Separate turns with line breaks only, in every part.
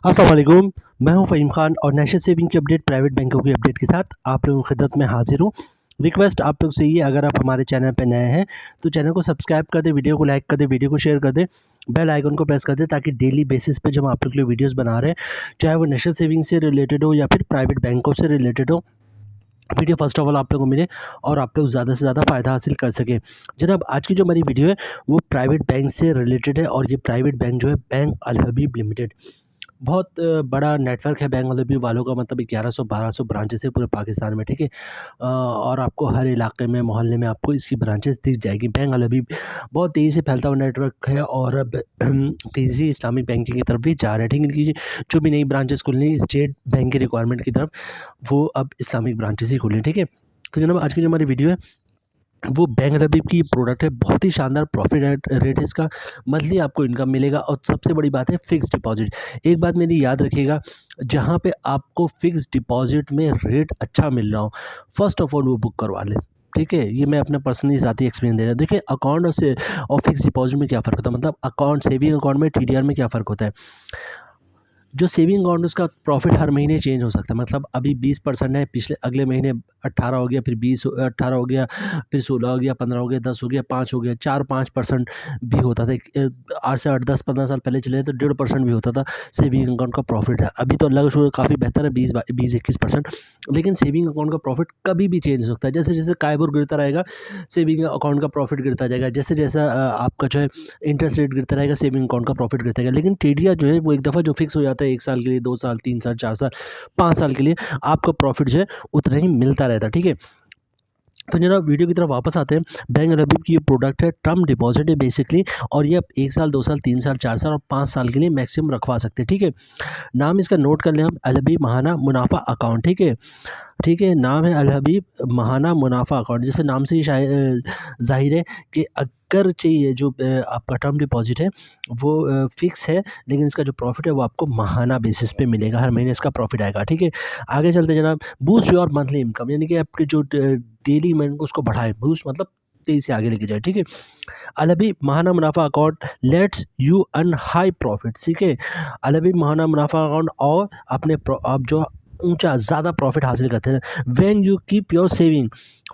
अस्सलाम वालेकुम। मैं हूं फ़हीम खान और नेशनल सेविंग की अपडेट, प्राइवेट बैंकों की अपडेट के साथ आप लोगों की खिदमत में हाजिर हूं। रिक्वेस्ट आप लोग से ये, अगर आप हमारे चैनल पर नए हैं तो चैनल को सब्सक्राइब कर दें, वीडियो को लाइक कर दें, वीडियो को शेयर कर दें, बेल आइकन को प्रेस कर दें, ताकि डेली बेसिस पे जब हम आप लोग के लिए वीडियोस बना रहे हैं, चाहे वो नेशनल सेविंग से रिलेटेड हो या फिर प्राइवेट बैंकों से रिलेटेड हो, वीडियो फर्स्ट ऑफ ऑल आप लोगों को मिले और आप लोग ज़्यादा से ज़्यादा फ़ायदा हासिल कर सकें। जनाब, आज की जो हमारी वीडियो है वो प्राइवेट बैंक से रिलेटेड है, और ये प्राइवेट बैंक जो है बैंक अल हबीब लिमिटेड, बहुत बड़ा नेटवर्क है बैंक अल हबीब वालों का। मतलब 1100-1200 ब्रांचेस है पूरे पाकिस्तान में, ठीक है। और आपको हर इलाके में, मोहल्ले में आपको इसकी ब्रांचेस दिख जाएगी। बैंक अल हबीब बहुत तेज़ी से फैलता हुआ नेटवर्क है और अब तेज़ी से इस्लामिक बैंकिंग की तरफ भी जा रहा है, ठीक है। इनकी जो भी नई ब्रांचेस खुलनी स्टेट बैंक की रिक्वायरमेंट की तरफ, वो अब इस्लामिक ब्रांचेस ही खुली, ठीक है। तो जनाब, आज की जो हमारी वीडियो है वो बैंक अल हबीब की प्रोडक्ट है। बहुत ही शानदार प्रॉफिट रेट है इसका। मंथली आपको इनकम मिलेगा, और सबसे बड़ी बात है फिक्स डिपॉजिट। एक बात मेरी याद रखिएगा, जहाँ पे आपको फिक्स डिपॉजिट में रेट अच्छा मिल रहा हो, फर्स्ट ऑफ ऑल वो बुक करवा लें, ठीक है। ये मैं अपना पर्सनली ज़ाती एक्सपीरियंस दे रहा हूँ। देखिए, अकाउंट और फिक्स डिपॉजिट में क्या फ़र्क होता है, मतलब अकाउंट, सेविंग अकाउंट में टीडीआर में क्या फ़र्क होता है। जो सेविंग अकाउंट, उसका प्रॉफिट हर महीने चेंज हो सकता है। मतलब अभी 20% है, पिछले अगले महीने 18 हो गया, फिर 20 18 हो गया, फिर 16 हो गया, 15 हो गया, 10 हो गया, 5 हो गया, 4-5% भी होता था। आज से 8, 10, 15 साल पहले चले तो 1.5% भी होता था सेविंग अकाउंट का प्रॉफिट है। अभी तो अल्लाह का शुक्र काफ़ी बेहतर है, 20-21%। लेकिन सेविंग अकाउंट का प्रॉफिट कभी भी चेंज हो सकता है। जैसे जैसे काइबोर गिरता रहेगा, सेविंग अकाउंट का प्रॉफिट गिरता जाएगा। जैसे जैसा आपका जो है इंटरेस्ट रेट गिरता रहेगा, सेविंग अकाउंट का प्रॉफिट गिरता रहेगा। लेकिन टीडीआर जो है वो एक दफ़ा जो फिक्स हो जाता है, 1 साल के लिए, 2 साल, 3 साल, 4 साल, 5 साल के लिए, आपको प्रॉफिट जो है उतना ही मिलता रहता है, ठीक है। तो जनाब, वीडियो की तरफ वापस आते हैं। बैंक अल हबीब की ये प्रोडक्ट है, टर्म डिपॉजिट है बेसिकली, और ये आप 1 साल, 2 साल, 3 साल, 4 साल और 5 साल के लिए मैक्सिमम रखवा सकते हैं, ठीक है। नाम इसका नोट कर लें हम, अल हबीब महाना मुनाफा अकाउंट, ठीक है। ठीक है, नाम है अल हबीब महाना मुनाफा अकाउंट। जैसे नाम से ही ज़ाहिर है कि अगर चाहिए जो आपका टर्म डिपॉजिट है वो फ़िक्स है, लेकिन इसका जो प्रॉफ़िट है वो आपको माहाना बेसिस पे मिलेगा, हर महीने इसका प्रॉफ़िट आएगा, ठीक है। आगे चलते हैं जनाब। बूस्ट योर मंथली इनकम, यानी कि आपके जो डेली इनकम उसको बढ़ाएँ, बूस्ट मतलब तेज़ी से आगे लेके जाए, ठीक है। अल हबीब महाना मुनाफा account let's you earn high profit, ठीक है। अल हबीब महाना मुनाफा अकाउंट, और आप जो ऊँचा ज़्यादा प्रॉफ़िट हासिल करते हैं when you keep your saving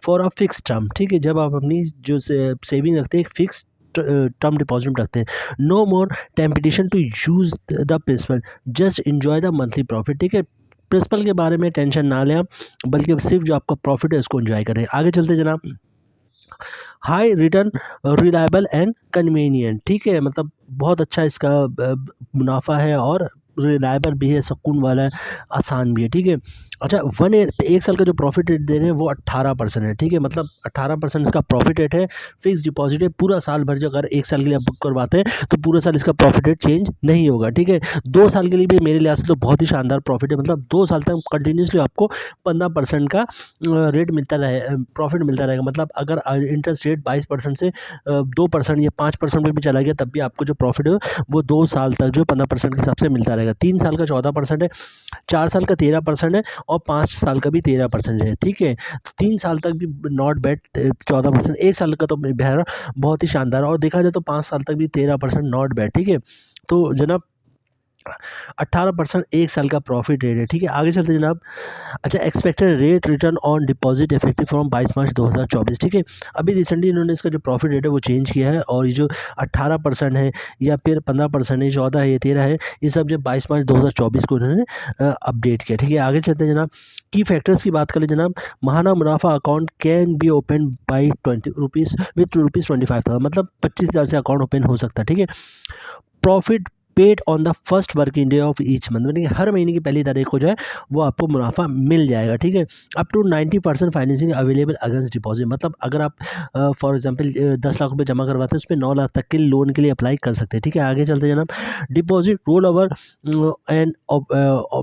for a fix term, ठीक है। जब आप अपनी जो सेविंग रखते हैं, एक फिक्स टर्म डिपॉजिट में रखते हैं। No more temptation to use the principal, just enjoy the monthly profit, ठीक है। प्रिंसिपल के बारे में टेंशन ना लें आप, बल्कि अब सिर्फ जो आपका प्रॉफिट है उसको एंजॉय करें। आगे चलते जनाब। High return, reliable and convenient, ठीक है। मतलब बहुत अच्छा इसका मुनाफा है, और रिलायबल भी है, सुकून वाला है, आसान भी है, ठीक है। अच्छा, 1 ईयर 1 साल का जो प्रॉफिट रेट दे रहे हैं वो 18% है, ठीक है। मतलब 18% इसका प्रॉफिट रेट है, फिक्स डिपॉजिट है। पूरा साल भर जो अगर 1 साल के लिए आप बुक करवाते हैं तो पूरा साल इसका प्रॉफिट रेट चेंज नहीं होगा, ठीक है। 2 साल के लिए भी मेरे लिहाज से तो बहुत ही शानदार प्रॉफिट है। मतलब 2 साल तक कंटिन्यूसली आपको 15% का रेट मिलता रहे, प्रॉफिट मिलता रहेगा। मतलब अगर इंटरेस्ट रेट 22% से 2% या 5% पे भी चला गया, तब भी आपको जो प्रॉफिट है वो 2 साल तक जो 15% के हिसाब से मिलता रहेगा। 3 साल का 14% है, 4 साल का 13% है, और 5 साल का भी 13% है, ठीक है। तो 3 साल तक भी नॉट बैड 14%, 1 साल का तो बहर बहुत ही शानदार है, और देखा जाए तो 5 साल तक भी 13% नॉट बैड, ठीक है। तो जनाब, 18% 1 साल का प्रॉफिट रेट है, ठीक है। आगे चलते हैं जनाब। अच्छा, expected rate return on deposit effective from 22 मार्च 2024, ठीक है। अभी रिसेंटली इन्होंने इसका जो प्रॉफिट रेट है वो चेंज किया है, और ये जो 18% है, या फिर 15% है, 14 है, या 13 है, ये सब जब 22 मार्च 2024 को इन्होंने अपडेट किया, ठीक है। आगे चलते हैं जनाब। की फैक्टर्स की बात करें जनाब, महाना मुनाफा account can be open by 20 rupees with rupees 25,000, मतलब 25,000 से अकाउंट ओपन हो सकता है, ठीक है। Profit paid on the first working day of each month, यानी कि हर महीने की पहली तारीख को जो है वो आपको मुनाफा मिल जाएगा, ठीक है। Up to 90% financing available against deposit, मतलब अगर आप फॉर एग्जांपल 10 लाख रुपए जमा करवाते हैं, उसमें 9 लाख तक के लोन के लिए अप्लाई कर सकते हैं, ठीक है। आगे चलते हैं जनाब। Deposit roll over and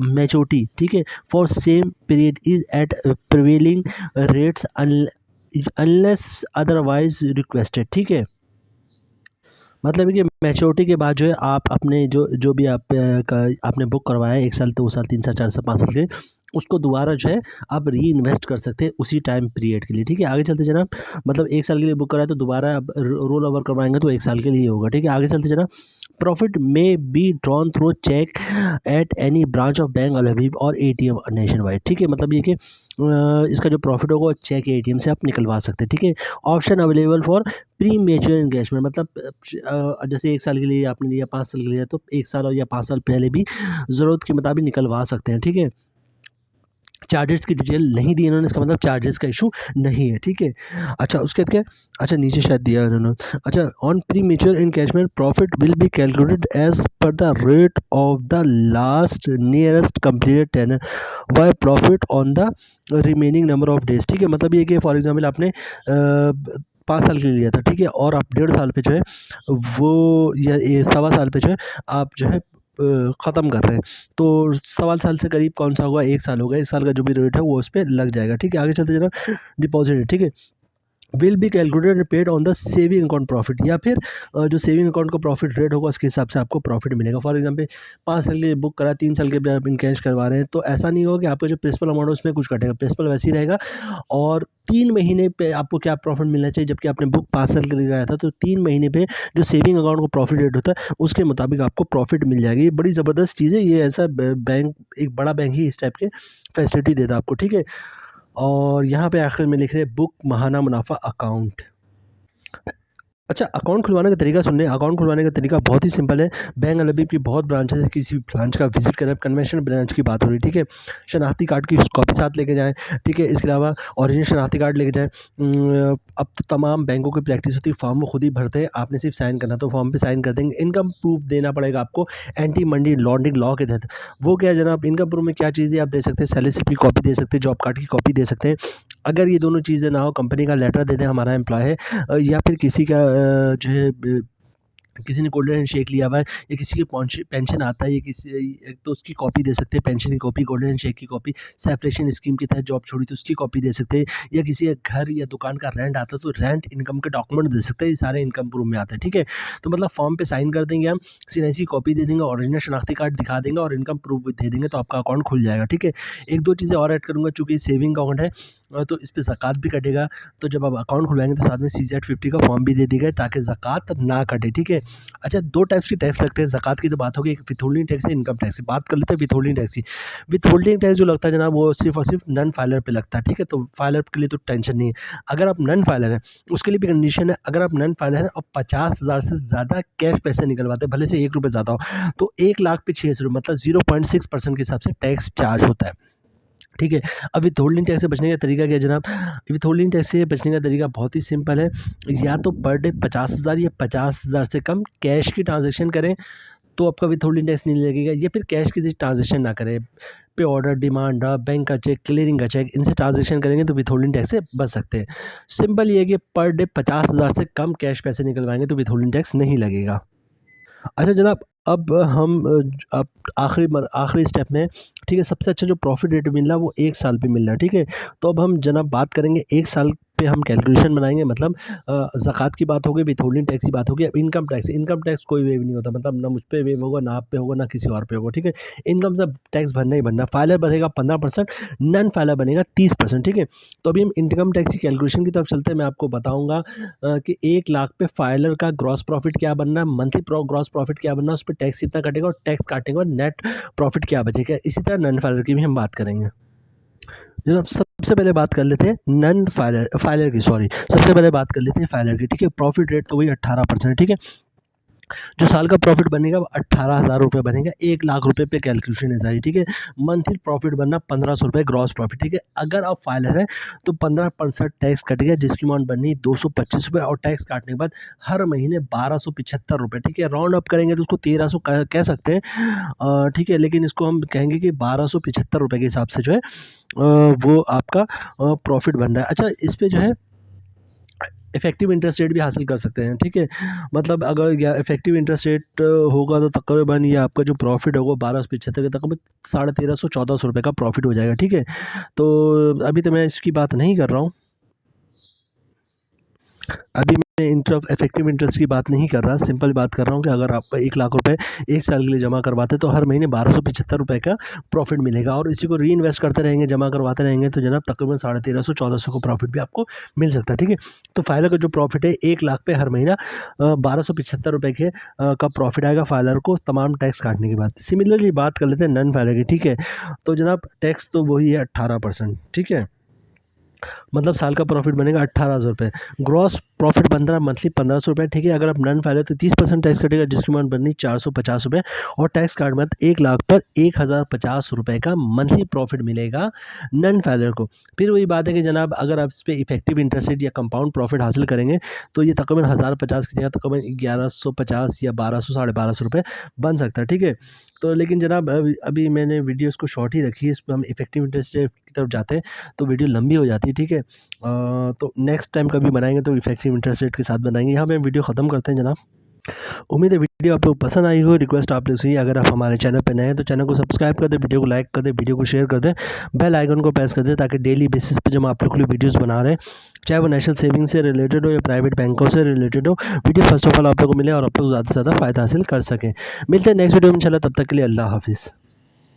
maturity, ठीक है, for same period is at prevailing rates unless otherwise requested, ठीक है। मतलब कि मैच्योरिटी के बाद जो है आप अपने जो जो भी आपने बुक करवाया है, 1 साल, 2 साल, 3 साल, 4 साल, 5 साल के लिए, उसको दोबारा जो है आप री इन्वेस्ट कर सकते हैं उसी टाइम पीरियड के लिए, ठीक है। आगे चलते जनाब। मतलब 1 साल के लिए बुक कराया तो दोबारा आप रोल ओवर करवाएंगे तो 1 साल के लिए होगा, ठीक है। आगे चलते जनाब। Profit may be drawn through cheque at any branch of bank Al Habib और एटीएम नेशन वाइड। ठीक है, मतलब ये कि इसका जो प्रॉफिट होगा वो चेक या एटीएम से आप निकलवा सकते हैं। ठीक है, option available for pre mature engagement, मतलब जैसे 1 साल के लिए आपने लिया, 5 साल के लिए, तो 1 साल और या 5 साल पहले भी ज़रूरत के मुताबिक निकलवा सकते हैं। ठीक है, चार्जेस की डिटेल नहीं दी इन्होंने, इसका मतलब चार्जेस का इशू नहीं है। ठीक है, अच्छा उसके बाद क्या, अच्छा नीचे शायद दिया है इन्होंने, अच्छा on premature encashment profit will be calculated as per the rate of the last nearest completed tenor y profit on the remaining number of days. ठीक है, मतलब ये कि फॉर एग्जाम्पल आपने 5 साल के लिए लिया था, ठीक है, और आप 1.5 साल पे जो है वो या ये 1.25 साल पे जो है आप जो है ख़त्म कर रहे हैं, तो 1.25 साल से करीब कौन सा होगा, 1 साल होगा, 1 साल का जो भी रेट है वो उस पे लग जाएगा। ठीक है, आगे चलते जनाब, डिपॉजिट, ठीक है, will be calculated and paid on the saving account profit, या फिर जो सेविंग अकाउंट का प्रॉफिट रेट होगा उसके हिसाब से आपको प्रॉफिट मिलेगा। फॉर एग्जांपल 5 साल के लिए बुक करा, 3 साल के लिए आप इन कैश करवा रहे हैं, तो ऐसा नहीं होगा कि आपका जो प्रिंसिपल अमाउंट है उसमें कुछ कटेगा, प्रिंसिपल वैसे ही रहेगा, और 3 महीने पे आपको क्या प्रॉफिट मिलना चाहिए, जबकि आपने बुक 5 साल के लिए कराया था, तो 3 महीने पे जो सेविंग अकाउंट का प्रॉफिट रेट होता है उसके मुताबिक आपको प्रॉफिट मिल जाएगी। ये बड़ी ज़बरदस्त चीज़ है, ये ऐसा बैंक, एक बड़ा बैंक ही इस टाइप के फैसिलिटी देता है आपको। ठीक है, और यहाँ पे आखिर में लिख रहे हैं बुक महाना मुनाफा अकाउंट। अच्छा, अकाउंट खुलवाने का तरीका सुन लें। अकाउंट खुलवाने का तरीका बहुत ही सिंपल है। बैंक अल हबीब की बहुत ब्रांचेस है, किसी भी ब्रांच का विजिट करें, कन्वेंशनल ब्रांच की बात हो रही है, ठीक है। शनाख्ती कार्ड की कॉपी साथ लेके जाएँ, ठीक है। इसके अलावा ओरिजिनल शनाख्ती कार्ड लेके जाएँ। अब तो तमाम बैंकों की प्रैक्टिस होती है, फॉर्म वो खुद ही भरते हैं, आपने सिर्फ साइन करना, तो फॉर्म पे साइन कर देंगे। इनकम प्रूफ देना पड़ेगा आपको एंटी मनी लॉन्ड्रिंग लॉ के तहत। वो क्या है जनाब, इनकम प्रूफ में क्या चीज़ें आप दे सकते हैं, सैलरी स्लिप की कॉपी दे सकते हैं, जॉब कार्ड की कॉपी दे सकते हैं। अगर ये दोनों चीज़ें ना हो, कंपनी का लेटर दे दें हमारा एम्प्लॉय है, या फिर किसी का जो है किसी ने गोल्डन हैंडशेक लिया हुआ है, या किसी की पेंशन आता है, या किसी एक तो उसकी कॉपी दे सकते हैं, पेंशन की कॉपी, गोल्डन हैंडशेक की कॉपी, सेपरेशन स्कीम के तहत जॉब छोड़ी तो उसकी कॉपी दे सकते हैं, या किसी का घर या दुकान का रेंट आता है तो रेंट इनकम के डॉक्यूमेंट दे सकते हैं। ये सारे इनकम प्रूफ में आते हैं, ठीक है। तो मतलब फॉर्म पे साइन कर देंगे हम, सीएनआईसी कॉपी दे देंगे, ओरिजिनल शनाख्ती कार्ड दिखा देंगे और इनकम प्रूफ भी दे देंगे, तो आपका अकाउंट खुल जाएगा, ठीक है। एक दो चीज़ें और ऐड करूँगा, चूँकि सेविंग अकाउंट है तो इस पे ज़कात भी कटेगा, तो जब आप अकाउंट खुलवाएंगे तो साथ में CZ50 का फॉर्म भी दे दिया गया ताकि ज़कात ना कटे, ठीक है। अच्छा, 2 टाइप्स की टैक्स लगते हैं, ज़कात की तो बात होगी, एक विथहोल्डिंग टैक्स है, इनकम टैक्स की। बात कर लेते हैं विथहोल्डिंग टैक्स की। विथहोल्डिंग टैक्स जो लगता है जनाब, वो सिर्फ़ और सिर्फ नॉन फाइलर पे लगता है, ठीक है। तो फाइलर के लिए तो टेंशन नहीं है। अगर आप नॉन फाइलर हैं, उसके लिए भी कंडीशन है, अगर आप नॉन फाइलर हैं और 50,000 से ज़्यादा कैश पैसे निकलवाते हैं, भले से ₹1 ज़्यादा हो, तो 1 लाख पे 600 रुपये, मतलब 0.6% के हिसाब से टैक्स चार्ज होता है, ठीक है। अब विथहोल्डिंग टैक्स से बचने का तरीका क्या है जनाब? विथहोल्डिंग टैक्स से बचने का तरीका बहुत ही सिंपल है। या तो पर डे 50,000 या 50,000 से कम कैश की ट्रांज़ैक्शन करें, तो आपका विथहोल्डिंग टैक्स नहीं लगेगा, या फिर कैश की ट्रांज़ैक्शन ना करें। पे ऑर्डर, डिमांड ड्राफ्ट, बैंक का चेक, क्लियरिंग का चेक, इनसे ट्रांज़ैक्शन करेंगे तो विथहोल्डिंग टैक्स से बच सकते हैं। सिंपल ये है कि पर डे 50,000 से कम कैश पैसे निकलवाएँगे तो विथहोल्डिंग टैक्स नहीं लगेगा। अच्छा जनाब, अब हम अब आखिरी स्टेप में, ठीक है, सबसे अच्छा जो प्रॉफ़िट रेट मिल रहा है वो 1 साल पे मिल रहा है, ठीक है। तो अब हम जनाब बात करेंगे 1 साल पे, हम कैलकुलेशन बनाएँगे, मतलब ज़कात की बात हो गई, विथहोल्डिंग टैक्स की बात हो गई। अब इनकम टैक्स कोई वेव नहीं होता, मतलब ना मुझ पे वेव होगा, ना आप पे होगा, ना किसी और पे होगा, ठीक है। इनकम से टैक्स भरना ही भरना है। फाइलर भरेगा 15%, नॉन फाइलर बनेगा 30%, ठीक है। तो अभी हम इनकम टैक्स की कैलकुलेशन की तरफ चलते हैं। मैं आपको बताऊँगा कि 1 लाख पे फाइलर का ग्रॉस प्रॉफिट क्या बनना है, मंथली ग्रॉस प्रॉफिट क्या बनना है, उस पे टैक्स कितना कटेगा, और टैक्स काटने के बाद नेट प्रॉफिट क्या बचेगा। इसी तरह नॉन फाइलर की भी हम बात करेंगे। जनाब, सबसे पहले बात कर लेते हैं नॉन फाइलर फाइलर की, सॉरी, सबसे पहले बात कर लेते हैं फाइलर की, ठीक है। प्रॉफिट रेट तो वही 18% है, ठीक है। जो साल का प्रॉफिट बनेगा वो 18,000 रुपये बनेगा, 1 लाख रुपए पे कैलकुलेशन है सारी, ठीक है। मंथली प्रॉफिट बनना 1,500 रुपये ग्रॉस प्रॉफिट, ठीक है। अगर आप फाइलर हैं तो 15% टैक्स कटेगा, जिसकी अमाउंट बननी 225 रुपये, और टैक्स काटने के बाद हर महीने 1,275 रुपये, ठीक है। राउंड अप करेंगे तो उसको 1,300 कह सकते हैं, ठीक है, लेकिन इसको हम कहेंगे कि 1,275 रुपये के हिसाब से जो है वो आपका प्रॉफिट बन रहा है। अच्छा, इस पे जो है इफ़ेक्टिव इंटरेस्ट रेट भी हासिल कर सकते हैं, ठीक है। मतलब अगर या इफ़ेक्टिव इंटरेस्ट रेट होगा तो तकरीबन ये आपका जो प्रॉफिट होगा 1275 के तकरीबन 1350-1400 रुपये का प्रॉफिट हो जाएगा, ठीक है। तो अभी तो मैं इसकी बात नहीं कर रहा हूँ, अभी मैं इफेक्टिव इंटरेस्ट की बात नहीं कर रहा, सिंपल बात कर रहा हूँ कि अगर आप 1 लाख रुपए 1 साल के लिए जमा करवाते तो हर महीने 1275 रुपए का प्रॉफिट मिलेगा और इसी को री इन्वेस्ट करते रहेंगे, जमा करवाते रहेंगे तो जनाब तकरीबन 1350-1400 का प्रॉफिट भी आपको मिल सकता है, ठीक है। तो फाइलर का जो प्रॉफिट है 1 लाख पे हर महीना 1275 रुपए के का प्रॉफिट आएगा फाइलर को तमाम टैक्स काटने के बाद। सिमिलरली बात कर लेते हैं नॉन फाइलर की, ठीक है। तो जनाब टैक्स तो वही है 18%, ठीक है। मतलब साल का प्रॉफिट बनेगा 18,000 रुपये, ग्रॉस प्रॉफिट बनता है मंथली 1,500 रुपये, ठीक है। अगर आप नन फाइल है तो 30% टैक्स कटेगा जिसकी अमाउंट बननी 450 रुपये और टैक्स काट मत 1 लाख पर 1,050 रुपये का मंथली प्रॉफिट मिलेगा नन फाइलर को। फिर वही बात है कि जनाब अगर आप इस पर इफेक्टिव इंटरेस्ट रेट या कंपाउंड प्रॉफिट हासिल करेंगे तो ये तकरीबन 1,050 की जगह तकरीबन 1,150 या 1,200 1,250 रुपये बन सकता है, ठीक है। तो लेकिन जनाब अभी मैंने वीडियोस को शॉर्ट ही रखी है, इस पर हम इफेक्टिव इंटरेस्ट रेट की तरफ जाते हैं तो वीडियो लंबी हो जाती है, ठीक है। तो नेक्स्ट टाइम कभी बनाएंगे तो इफेक्टिव इंटरेस्ट रेट के साथ बनाएंगे। यहाँ पे वीडियो ख़त्म करते हैं जनाब। उम्मीद है वीडियो आप लोग पसंद आई हो। रिक्वेस्ट आप लोग से ही, अगर आप हमारे चैनल पर नए हैं तो चैनल को सब्सक्राइब कर दें, वीडियो को लाइक कर दें, वीडियो को शेयर कर दें, बेल आइकन को प्रेस कर दें ताकि डेली बेसिस पे जब आप लोग के लिए वीडियोस बना रहे हैं, चाहे वो नेशनल सेविंग से रिलेटेड हो या प्राइवेट बैंकों से रिलेटेड हो, वीडियो फर्स्ट ऑफ ऑल आप लोग को मिले और आप लोग ज़्यादा से ज़्यादा फ़ायदा हासिल कर सकें। मिलते हैं नेक्स्ट वीडियो में इंशाल्लाह, तब तक के लिए अल्लाह हाफिज़।